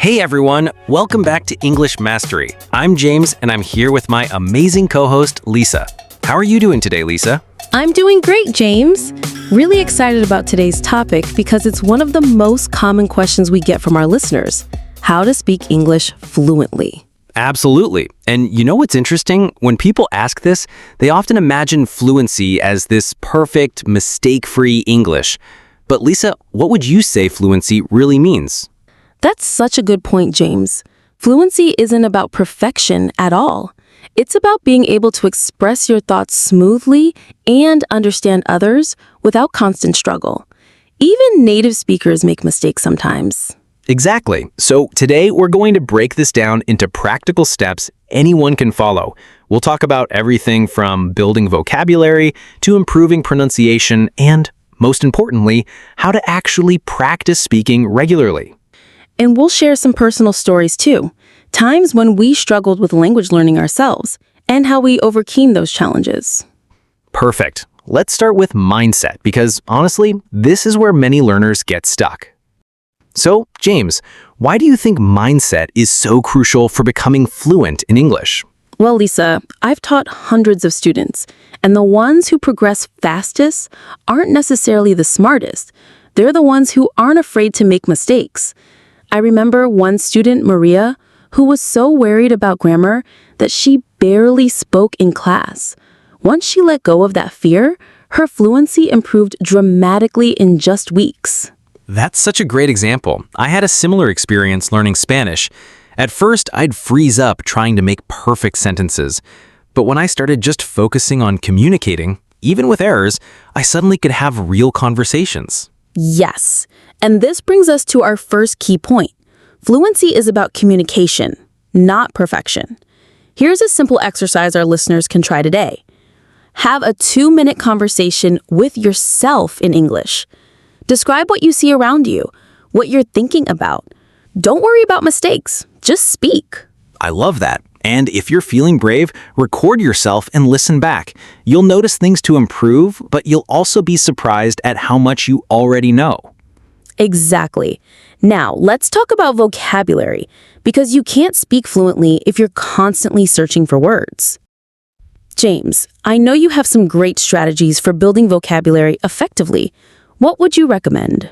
Hey everyone, welcome back to English Mastery. I'm James and I'm here with my amazing co-host, Lisa. How are you doing today, Lisa? I'm doing great, James. Really excited about today's topic because it's one of the most common questions we get from our listeners: how to speak English fluently. Absolutely. And you know what's interesting? When people ask this, they often imagine fluency as this perfect, mistake-free English. But Lisa, what would you say fluency really means? That's such a good point, James. Fluency isn't about perfection at all. It's about being able to express your thoughts smoothly and understand others without constant struggle. Even native speakers make mistakes sometimes. Exactly. So today we're going to break this down into practical steps anyone can follow. We'll talk about everything from building vocabulary to improving pronunciation and, most importantly, how to actually practice speaking regularly. And we'll share some personal stories too, times when we struggled with language learning ourselves, and how we overcame those challenges. Perfect. Let's start with mindset, because honestly, this is where many learners get stuck. So, James, why do you think mindset is so crucial for becoming fluent in English? Well, Lisa, I've taught hundreds of students, and the ones who progress fastest aren't necessarily the smartest. They're the ones who aren't afraid to make mistakes. I remember one student, Maria, who was so worried about grammar that she barely spoke in class. Once she let go of that fear, her fluency improved dramatically in just weeks. That's such a great example. I had a similar experience learning Spanish. At first, I'd freeze up trying to make perfect sentences. But when I started just focusing on communicating, even with errors, I suddenly could have real conversations. Yes, and this brings us to our first key point. Fluency is about communication, not perfection. Here's a simple exercise our listeners can try today. Have a 2-minute conversation with yourself in English. Describe what you see around you, what you're thinking about. Don't worry about mistakes, just speak. I love that. And if you're feeling brave, record yourself and listen back. You'll notice things to improve, but you'll also be surprised at how much you already know. Exactly. Now, let's talk about vocabulary, because you can't speak fluently if you're constantly searching for words. James, I know you have some great strategies for building vocabulary effectively. What would you recommend?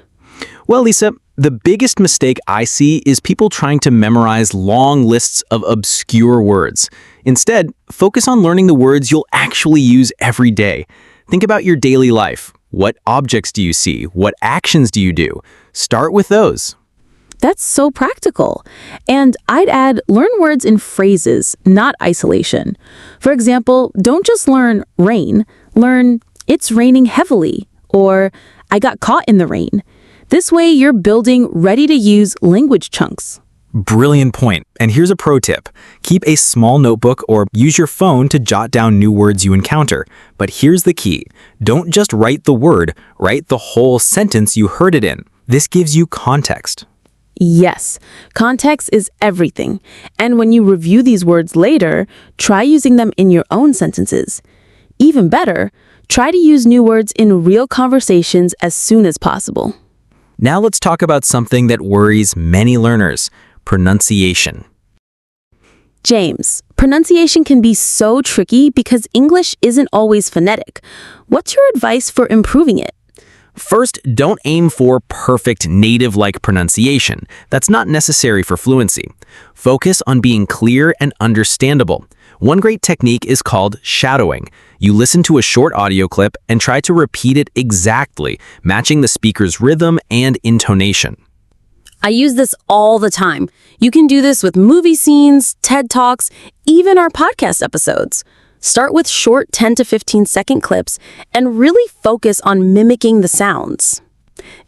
Well, Lisa, the biggest mistake I see is people trying to memorize long lists of obscure words. Instead, focus on learning the words you'll actually use every day. Think about your daily life. What objects do you see? What actions do you do? Start with those. That's so practical. And I'd add, learn words in phrases, not isolation. For example, don't just learn rain. Learn, it's raining heavily, or I got caught in the rain. This way, you're building ready-to-use language chunks. Brilliant point. And here's a pro tip. Keep a small notebook or use your phone to jot down new words you encounter. But here's the key. Don't just write the word, write the whole sentence you heard it in. This gives you context. Yes, context is everything. And when you review these words later, try using them in your own sentences. Even better, try to use new words in real conversations as soon as possible. Now let's talk about something that worries many learners: pronunciation. James, pronunciation can be so tricky because English isn't always phonetic. What's your advice for improving it? First, don't aim for perfect native-like pronunciation. That's not necessary for fluency. Focus on being clear and understandable. One great technique is called shadowing. You listen to a short audio clip and try to repeat it exactly, matching the speaker's rhythm and intonation. I use this all the time. You can do this with movie scenes, TED Talks, even our podcast episodes. Start with short 10 to 15 second clips and really focus on mimicking the sounds.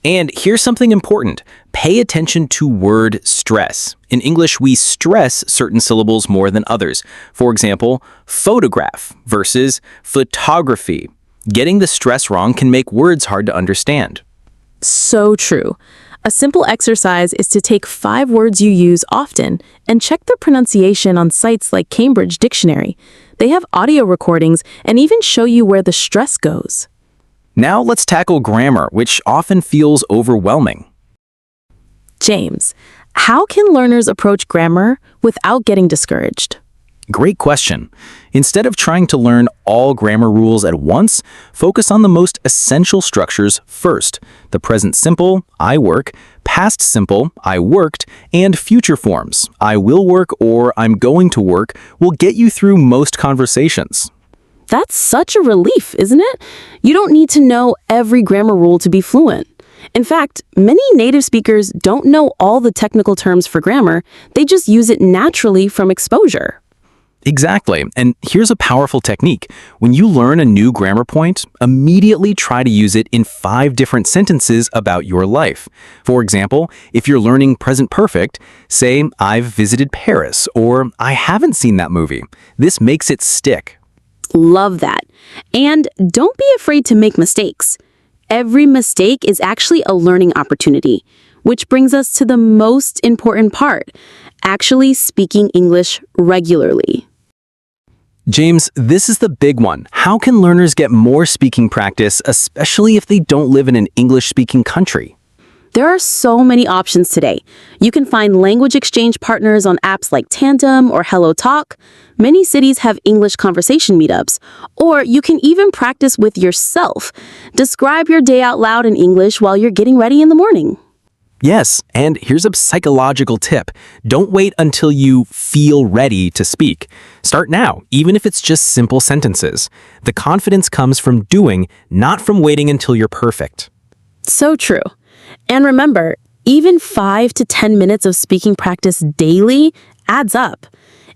And here's something important. Pay attention to word stress. In English, we stress certain syllables more than others. For example, photograph versus photography. Getting the stress wrong can make words hard to understand. So true. A simple exercise is to take 5 words you use often and check their pronunciation on sites like Cambridge Dictionary. They have audio recordings and even show you where the stress goes. Now let's tackle grammar, which often feels overwhelming. James, How can learners approach grammar without getting discouraged? Great question. Instead of trying to learn all grammar rules at once, focus on the most essential structures first. The present simple, I work, past simple, I worked, and future forms, I will work or I'm going to work, will get you through most conversations. That's such a relief, isn't it? You don't need to know every grammar rule to be fluent. In fact, many native speakers don't know all the technical terms for grammar, they just use it naturally from exposure. Exactly. And here's a powerful technique. When you learn a new grammar point, immediately try to use it in 5 different sentences about your life. For example, if you're learning present perfect, say, I've visited Paris, or I haven't seen that movie. This makes it stick. Love that. And don't be afraid to make mistakes. Every mistake is actually a learning opportunity, which brings us to the most important part, actually speaking English regularly. James, this is the big one. How can learners get more speaking practice, especially if they don't live in an English-speaking country? There are so many options today. You can find language exchange partners on apps like Tandem or HelloTalk. Many cities have English conversation meetups. Or you can even practice with yourself. Describe your day out loud in English while you're getting ready in the morning. Yes, and here's a psychological tip. Don't wait until you feel ready to speak. Start now, even if it's just simple sentences. The confidence comes from doing, not from waiting until you're perfect. So true. And remember, even 5 to 10 minutes of speaking practice daily adds up.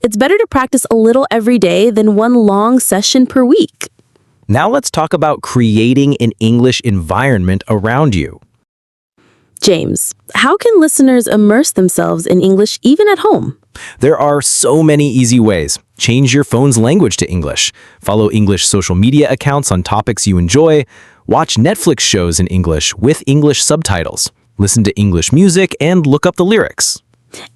It's better to practice a little every day than one long session per week. Now let's talk about creating an English environment around you. James, how can listeners immerse themselves in English even at home? There are so many easy ways. Change your phone's language to English. Follow English social media accounts on topics you enjoy. Watch Netflix shows in English with English subtitles. Listen to English music and look up the lyrics.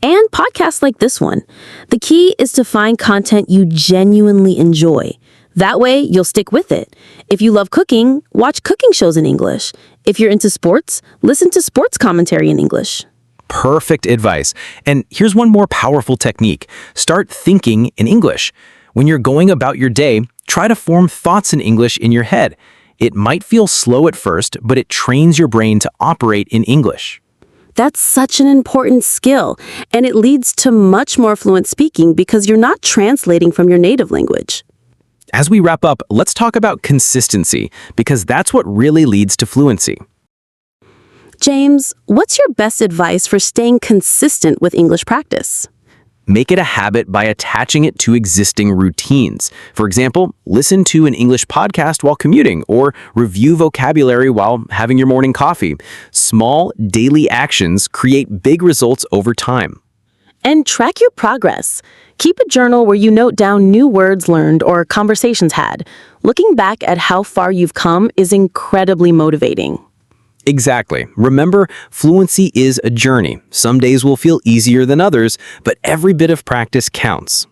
And podcasts like this one. The key is to find content you genuinely enjoy. That way, you'll stick with it. If you love cooking, watch cooking shows in English. If you're into sports, listen to sports commentary in English. Perfect advice. And here's one more powerful technique. Start thinking in English. When you're going about your day, try to form thoughts in English in your head. It might feel slow at first, but it trains your brain to operate in English. That's such an important skill, and it leads to much more fluent speaking because you're not translating from your native language. As we wrap up, let's talk about consistency, because that's what really leads to fluency. James, what's your best advice for staying consistent with English practice? Make it a habit by attaching it to existing routines. For example, listen to an English podcast while commuting or review vocabulary while having your morning coffee. Small, daily actions create big results over time. And track your progress. Keep a journal where you note down new words learned or conversations had. Looking back at how far you've come is incredibly motivating. Exactly. Remember, fluency is a journey. Some days will feel easier than others, but every bit of practice counts.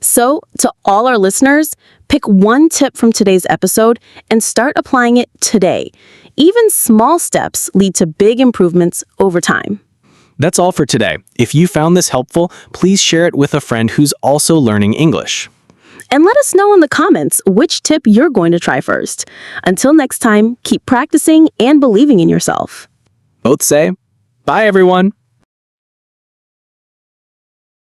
So, to all our listeners, pick one tip from today's episode and start applying it today. Even small steps lead to big improvements over time. That's all for today. If you found this helpful, please share it with a friend who's also learning English. And let us know in the comments which tip you're going to try first. Until next time, keep practicing and believing in yourself. Both say, bye everyone.